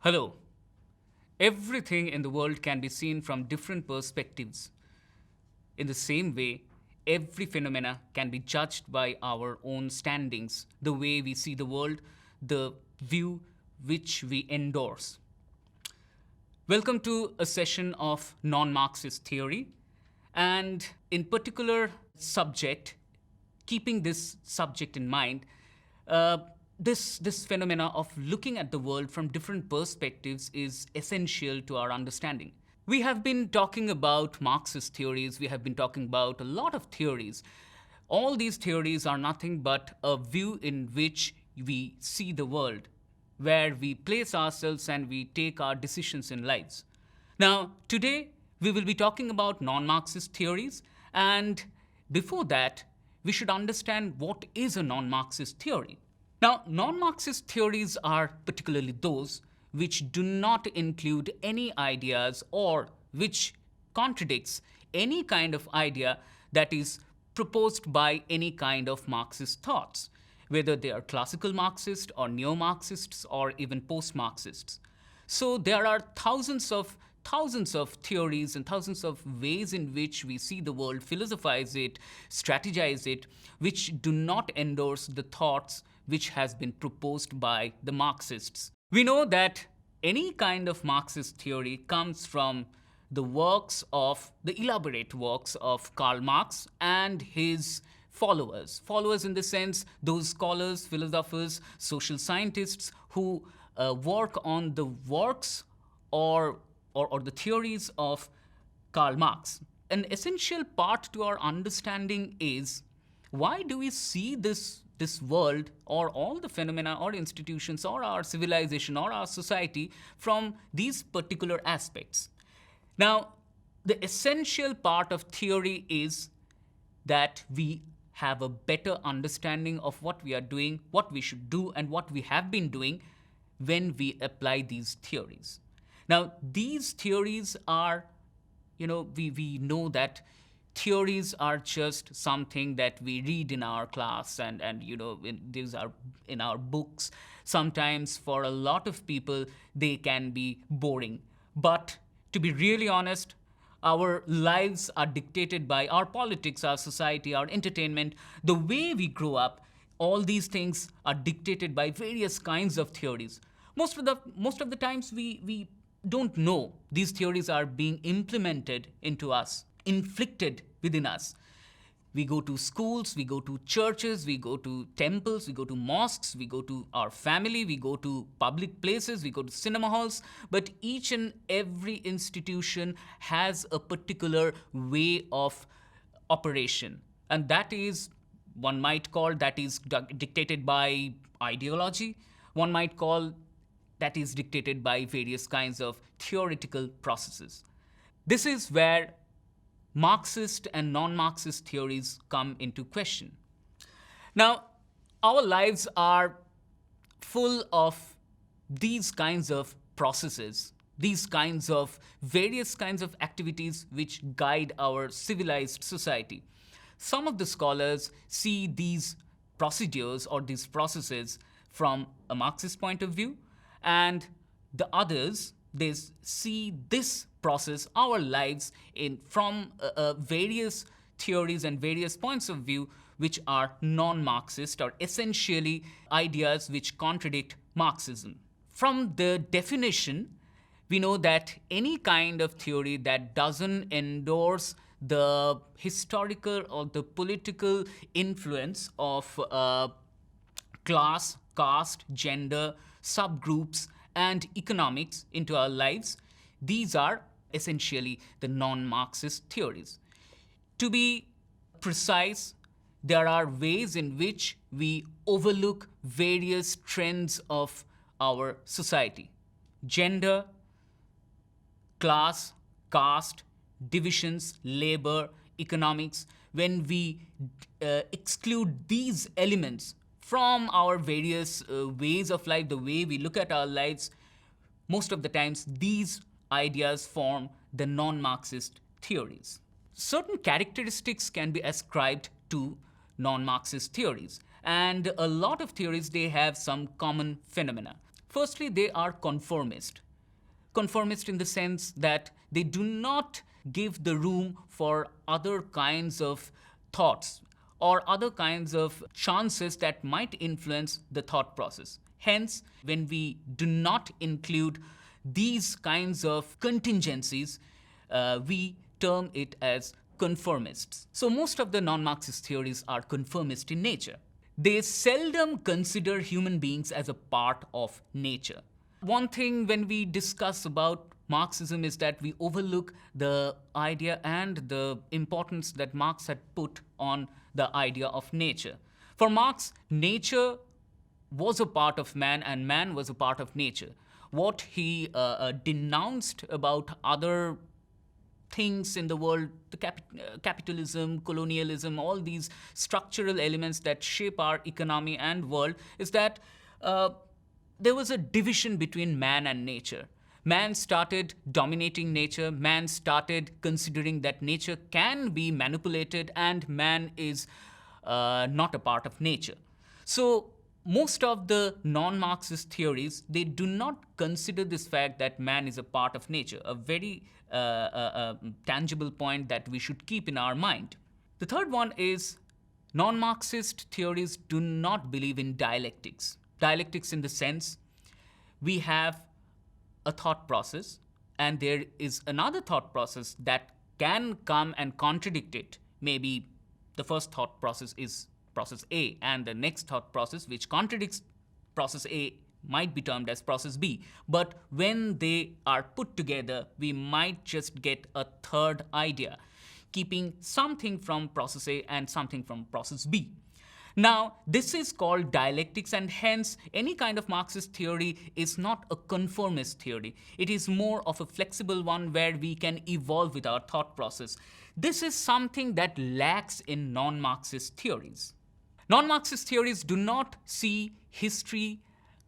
Hello. Everything in the world can be seen from different perspectives. In the same way, every phenomena can be judged by our own standings, the way we see the world, the view which we endorse. Welcome to a session of non-Marxist theory, and in particular subject, keeping this subject in mind, uh, this phenomena of looking at the world from different perspectives is essential to our understanding. We have been talking about Marxist theories, we have been talking about a lot of theories. All these theories are nothing but a view in which we see the world, where we place ourselves and we take our decisions in lives. Now, today we will be talking about non-Marxist theories, and before that, we should understand what is a non-Marxist theory. Now, non-Marxist theories are particularly those which do not include any ideas or which contradicts any kind of idea that is proposed by any kind of Marxist thoughts, whether they are classical Marxists or neo-Marxists or even post-Marxists. So there are thousands of theories and thousands of ways in which we see the world, philosophize it, strategize it, which do not endorse the thoughts which has been proposed by the Marxists. We know that any kind of Marxist theory comes from the elaborate works of Karl Marx and his followers. Followers in the sense, those scholars, philosophers, social scientists who work on the works or the theories of Karl Marx. An essential part to our understanding is, why do we see this world or all the phenomena or institutions or our civilization or our society from these particular aspects? Now, the essential part of theory is that we have a better understanding of what we are doing, what we should do, and what we have been doing when we apply these theories. Now, these theories are, we know that theories are just something that we read in our class and these are in our books. Sometimes for a lot of people, they can be boring. But to be really honest, our lives are dictated by our politics, our society, our entertainment, the way we grow up. All these things are dictated by various kinds of theories. Most of the times we don't know these theories are being implemented into us, inflicted within us. We go to schools, we go to churches, we go to temples, we go to mosques, we go to our family, we go to public places, we go to cinema halls. But each and every institution has a particular way of operation. And that is, one might call, that is dictated by ideology. One might call that is dictated by various kinds of theoretical processes. This is where Marxist and non-Marxist theories come into question. Now, our lives are full of these kinds of processes, these kinds of various kinds of activities which guide our civilized society. Some of the scholars see these procedures or these processes from a Marxist point of view, and the others, they see this process, our lives, from various theories and various points of view which are non-Marxist, or essentially ideas which contradict Marxism. From the definition, we know that any kind of theory that doesn't endorse the historical or the political influence of class, caste, gender, subgroups, and economics into our lives, these are essentially the non-Marxist theories. To be precise, there are ways in which we overlook various trends of our society. Gender, class, caste, divisions, labor, economics. When we exclude these elements from our various ways of life, the way we look at our lives, most of the times these ideas form the non-Marxist theories. Certain characteristics can be ascribed to non-Marxist theories, and a lot of theories, they have some common phenomena. Firstly, they are conformist. Conformist in the sense that they do not give the room for other kinds of thoughts or other kinds of chances that might influence the thought process. Hence, when we do not include these kinds of contingencies, we term it as conformists. So most of the non-Marxist theories are conformist in nature. They seldom consider human beings as a part of nature. One thing when we discuss about Marxism is that we overlook the idea and the importance that Marx had put on the idea of nature. For Marx, nature was a part of man and man was a part of nature. What he denounced about other things in the world, the capitalism, colonialism, all these structural elements that shape our economy and world, is that there was a division between man and nature. Man started dominating nature, man started considering that nature can be manipulated and man is not a part of nature. So most of the non-Marxist theories, they do not consider this fact that man is a part of nature, a very tangible point that we should keep in our mind. The third one is non-Marxist theories do not believe in dialectics. Dialectics in the sense we have a thought process and there is another thought process that can come and contradict it. Maybe the first thought process is process A and the next thought process which contradicts process A might be termed as process B. But when they are put together, we might just get a third idea, keeping something from process A and something from process B. Now, this is called dialectics, and hence any kind of Marxist theory is not a conformist theory. It is more of a flexible one where we can evolve with our thought process. This is something that lacks in non-Marxist theories. Non-Marxist theories do not see history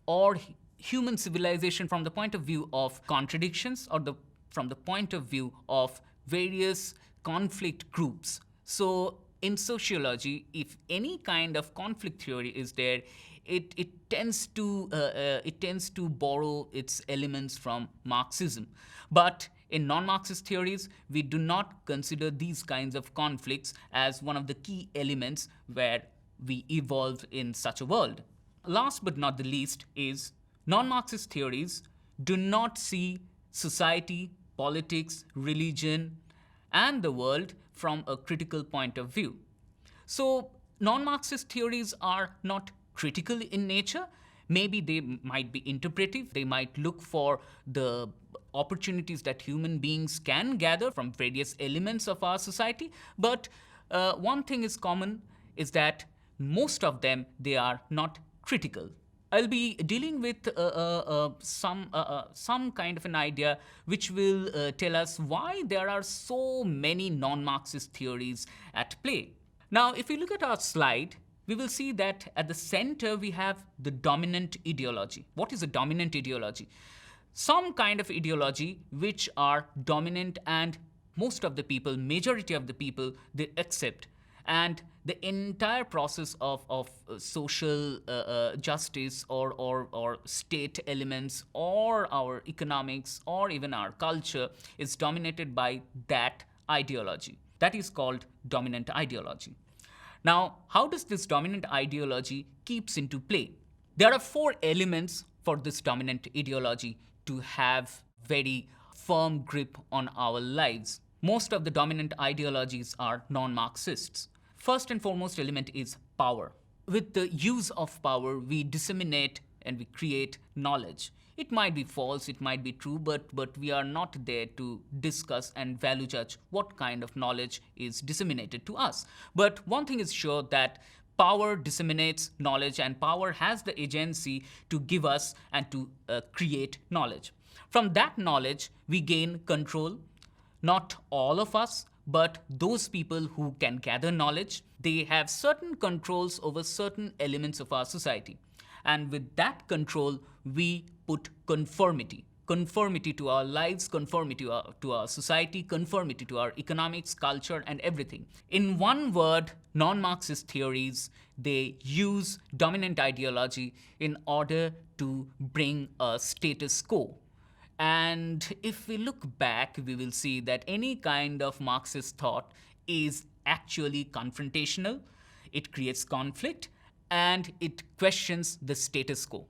or human civilization from the point of view of contradictions or from the point of view of various conflict groups. So in sociology, if any kind of conflict theory is there, it tends to borrow its elements from Marxism. But in non-Marxist theories, we do not consider these kinds of conflicts as one of the key elements where we evolve in such a world. Last but not the least is non-Marxist theories do not see society, politics, religion, and the world from a critical point of view. So non-Marxist theories are not critical in nature. Maybe they might be interpretive. They might look for the opportunities that human beings can gather from various elements of our society. But one thing is common is that most of them, they are not critical. I'll be dealing with some kind of an idea which will tell us why there are so many non-Marxist theories at play. Now, if we look at our slide, we will see that at the center we have the dominant ideology. What is a dominant ideology? Some kind of ideology which are dominant and most of the people, majority of the people, they accept. And the entire process of social justice or state elements or our economics or even our culture is dominated by that ideology. That is called dominant ideology. Now, how does this dominant ideology keeps into play? There are 4 elements for this dominant ideology to have very firm grip on our lives. Most of the dominant ideologies are non-Marxists. First and foremost element is power. With the use of power, we disseminate and we create knowledge. It might be false, it might be true, but we are not there to discuss and value judge what kind of knowledge is disseminated to us. But one thing is sure, that power disseminates knowledge and power has the agency to give us and to create knowledge. From that knowledge, we gain control. Not all of us, but those people who can gather knowledge, they have certain controls over certain elements of our society. And with that control, we put conformity. Conformity to our lives, conformity to our society, conformity to our economics, culture, and everything. In one word, non-Marxist theories, they use dominant ideology in order to bring a status quo. And if we look back, we will see that any kind of Marxist thought is actually confrontational, it creates conflict, and it questions the status quo.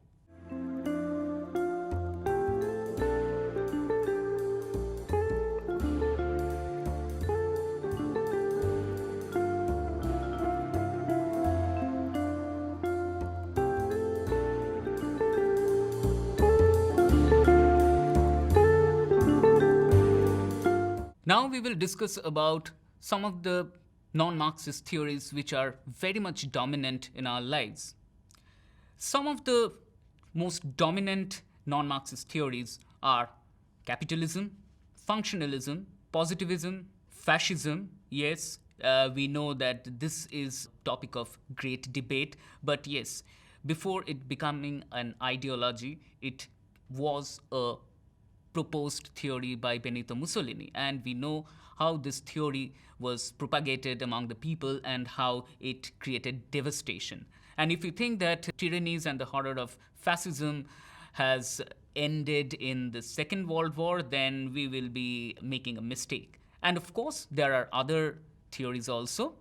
Now we will discuss about some of the non-Marxist theories which are very much dominant in our lives. Some of the most dominant non-Marxist theories are capitalism, functionalism, positivism, fascism. Yes, we know that this is topic of great debate, but yes, before it becoming an ideology, it was a proposed theory by Benito Mussolini, and we know how this theory was propagated among the people and how it created devastation. And if you think that tyrannies and the horror of fascism has ended in the Second World War, then we will be making a mistake. And of course, there are other theories also.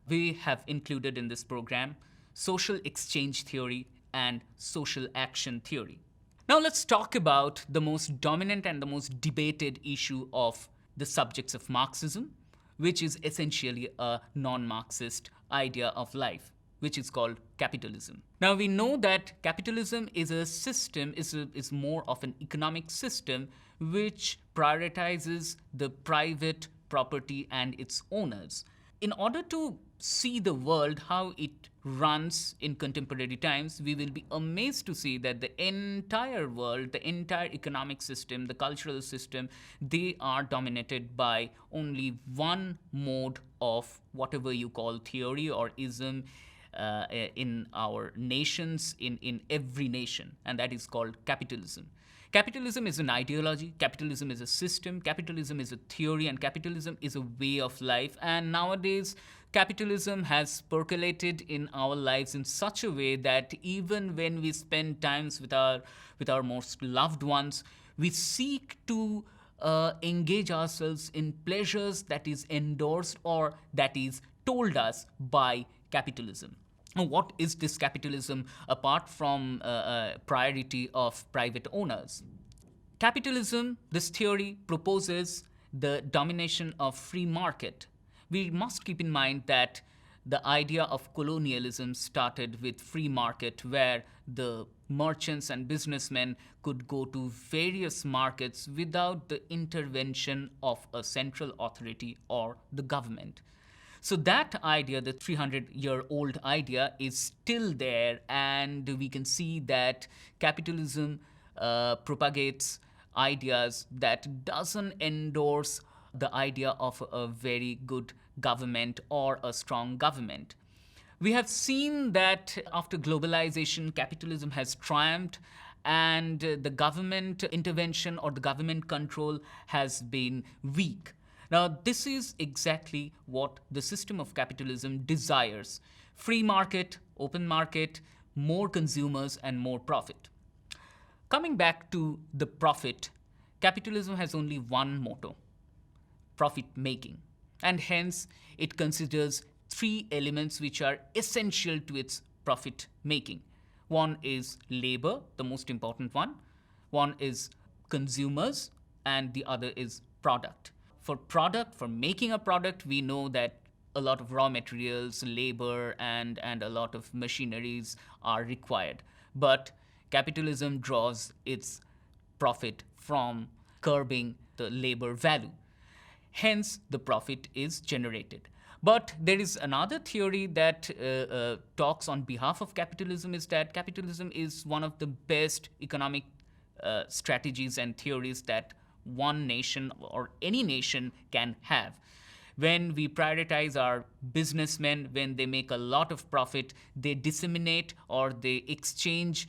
We have included in this program social exchange theory and social action theory. Now let's talk about the most dominant and the most debated issue of the subjects of Marxism, which is essentially a non-Marxist idea of life, which is called capitalism. Now we know that capitalism is a system, is more of an economic system which prioritizes the private property and its owners. In order to see the world, how it runs in contemporary times, we will be amazed to see that the entire world, the entire economic system, the cultural system, they are dominated by only one mode of whatever you call theory or ism in our nations, in every nation, and that is called capitalism. Capitalism is an ideology, capitalism is a system, capitalism is a theory, and capitalism is a way of life. And nowadays, capitalism has percolated in our lives in such a way that even when we spend times with our most loved ones, we seek to engage ourselves in pleasures that is endorsed or that is told us by capitalism. Now, what is this capitalism apart from priority of private owners? Capitalism, this theory proposes the domination of free market. We must keep in mind that the idea of colonialism started with free market, where the merchants and businessmen could go to various markets without the intervention of a central authority or the government. So that idea, the 300-year-old idea, is still there, and we can see that capitalism propagates ideas that doesn't endorse the idea of a very good government or a strong government. We have seen that after globalization, capitalism has triumphed, and the government intervention or the government control has been weak. Now, this is exactly what the system of capitalism desires: free market, open market, more consumers, and more profit. Coming back to the profit, capitalism has only one motto: profit making. And hence, it considers three elements which are essential to its profit making. One is labor, the most important one. One is consumers, and the other is product. For making a product, we know that a lot of raw materials, labor, and a lot of machineries are required. But capitalism draws its profit from curbing the labor value. Hence, the profit is generated. But there is another theory that talks on behalf of capitalism, is that capitalism is one of the best economic strategies and theories that one nation or any nation can have. When we prioritize our businessmen, when they make a lot of profit, they disseminate or they exchange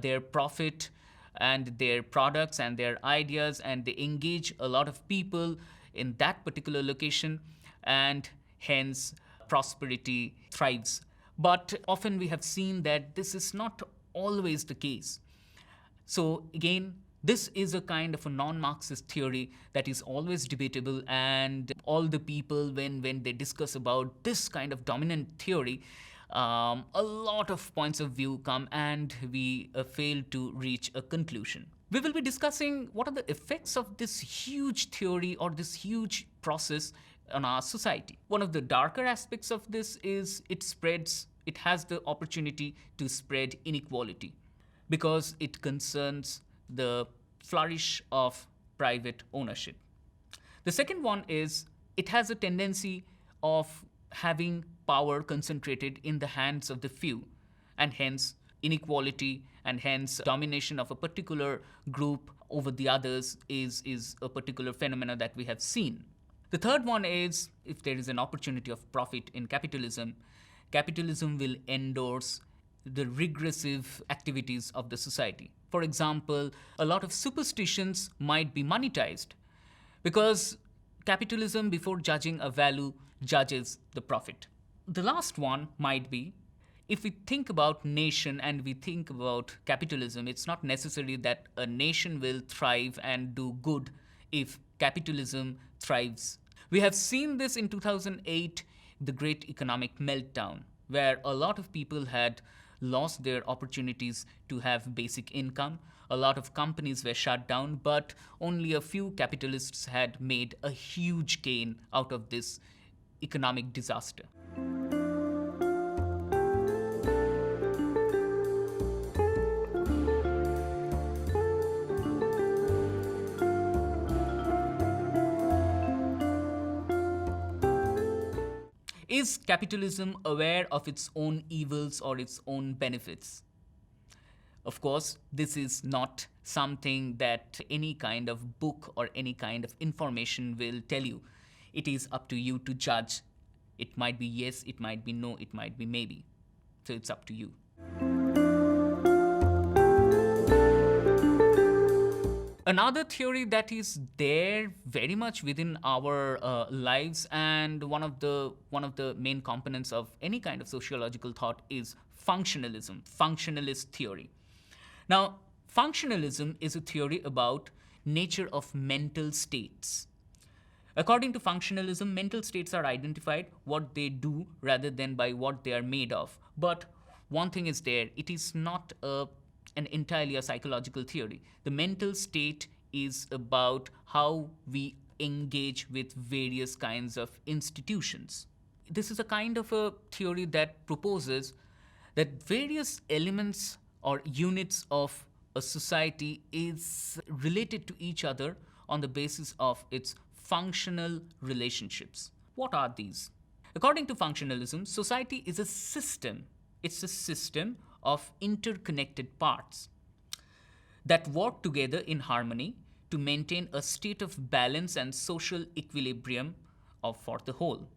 their profit and their products and their ideas, and they engage a lot of people in that particular location, and hence prosperity thrives. But often we have seen that this is not always the case. So again, this is a kind of a non-Marxist theory that is always debatable, and all the people, when they discuss about this kind of dominant theory, a lot of points of view come and we fail to reach a conclusion. We will be discussing what are the effects of this huge theory or this huge process on our society. One of the darker aspects of this is it has the opportunity to spread inequality because it concerns the flourish of private ownership. The second one is it has a tendency of having power concentrated in the hands of the few, and hence inequality and hence domination of a particular group over the others is a particular phenomena that we have seen. The third one is if there is an opportunity of profit in capitalism, capitalism will endorse the regressive activities of the society. For example, a lot of superstitions might be monetized because capitalism, before judging a value, judges the profit. The last one might be if we think about nation and we think about capitalism, it's not necessary that a nation will thrive and do good if capitalism thrives. We have seen this in 2008, the great economic meltdown, where a lot of people had lost their opportunities to have basic income. A lot of companies were shut down, but only a few capitalists had made a huge gain out of this economic disaster. Is capitalism aware of its own evils or its own benefits? Of course, this is not something that any kind of book or any kind of information will tell you. It is up to you to judge. It might be yes, it might be no, it might be maybe. So it's up to you. Another theory that is there very much within our lives, and one of the main components of any kind of sociological thought is functionalism, functionalist theory. Now, functionalism is a theory about nature of mental states. According to functionalism, mental states are identified what they do rather than by what they are made of. But one thing is there, it is not an entirely a psychological theory. The mental state is about how we engage with various kinds of institutions. This is a kind of a theory that proposes that various elements or units of a society is related to each other on the basis of its functional relationships. What are these? According to functionalism, society is a system. It's a system of interconnected parts that work together in harmony to maintain a state of balance and social equilibrium for the whole.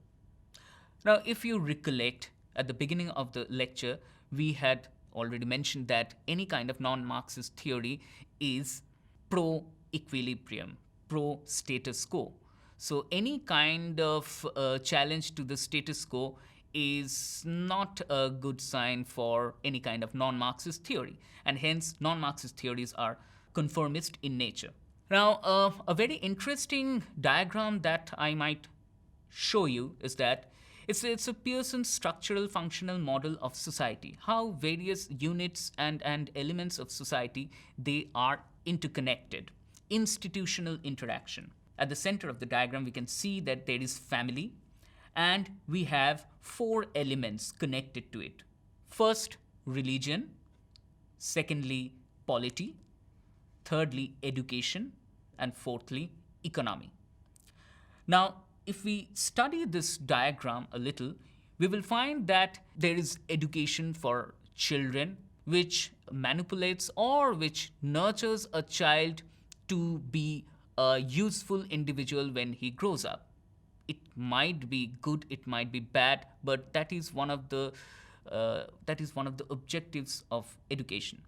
Now, if you recollect, at the beginning of the lecture, we had already mentioned that any kind of non-Marxist theory is pro-equilibrium, pro-status quo. So any kind of challenge to the status quo is not a good sign for any kind of non-Marxist theory, and hence non-Marxist theories are conformist in nature. Now, a very interesting diagram that I might show you is that it's a Pearson's structural functional model of society, how various units and elements of society, they are interconnected, institutional interaction. At the center of the diagram, we can see that there is family, and we have 4 elements connected to it. First, religion. Secondly, polity. Thirdly, education. And fourthly, economy. Now, if we study this diagram a little, we will find that there is education for children, which manipulates or which nurtures a child to be a useful individual when he grows up. It might be good, it might be bad, but that is one of the objectives of education.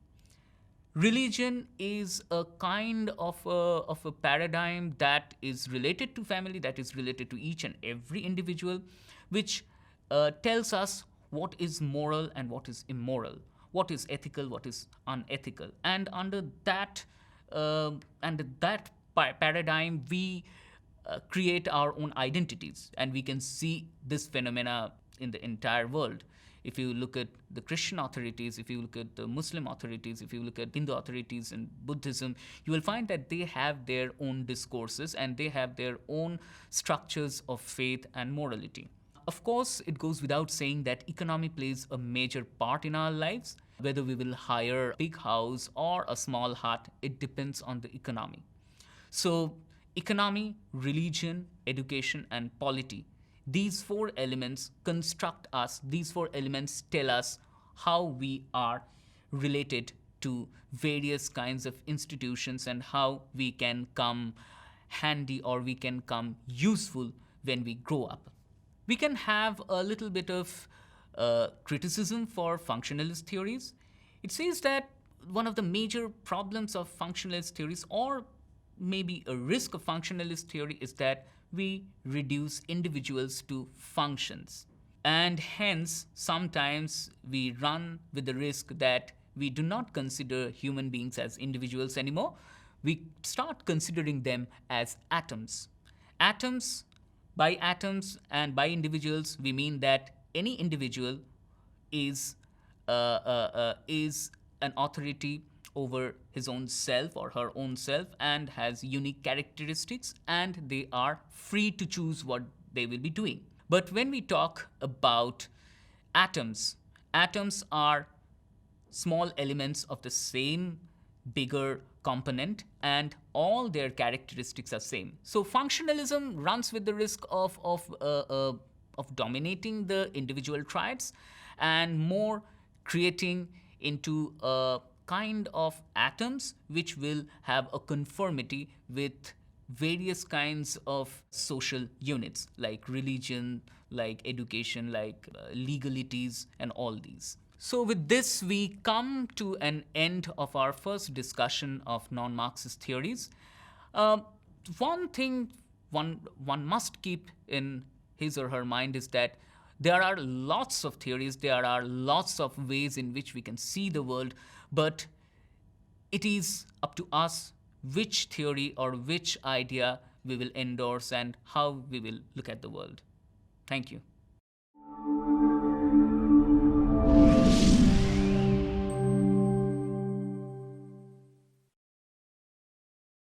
Religion is a kind of a paradigm that is related to family, that is related to each and every individual, which tells us what is moral and what is immoral, what is ethical, what is unethical. And under that paradigm, we create our own identities, and we can see this phenomena in the entire world. If you look at the Christian authorities, if you look at the Muslim authorities, if you look at Hindu authorities and Buddhism, you will find that they have their own discourses and they have their own structures of faith and morality. Of course, it goes without saying that economy plays a major part in our lives. Whether we will hire a big house or a small hut, it depends on the economy. So, economy, religion, education, and polity, these four elements construct us, these four elements tell us how we are related to various kinds of institutions and how we can come handy or we can come useful when we grow up. We can have a little bit of criticism for functionalist theories. It says that one of the major problems of functionalist theories, or maybe a risk of functionalist theory, is that we reduce individuals to functions. And hence, sometimes we run with the risk that we do not consider human beings as individuals anymore. We start considering them as atoms. Atoms, by atoms and by individuals, we mean that any individual is an authority over his own self or her own self and has unique characteristics, and they are free to choose what they will be doing. But when we talk about atoms, atoms are small elements of the same bigger component, and all their characteristics are same. So functionalism runs with the risk of dominating the individual tribes and more creating into a kind of atoms which will have a conformity with various kinds of social units like religion, like education, like legalities, and all these. So with this, we come to an end of our first discussion of non-Marxist theories. One thing one must keep in his or her mind is that there are lots of theories, there are lots of ways in which we can see the world, but it is up to us which theory or which idea we will endorse and how we will look at the world. Thank you.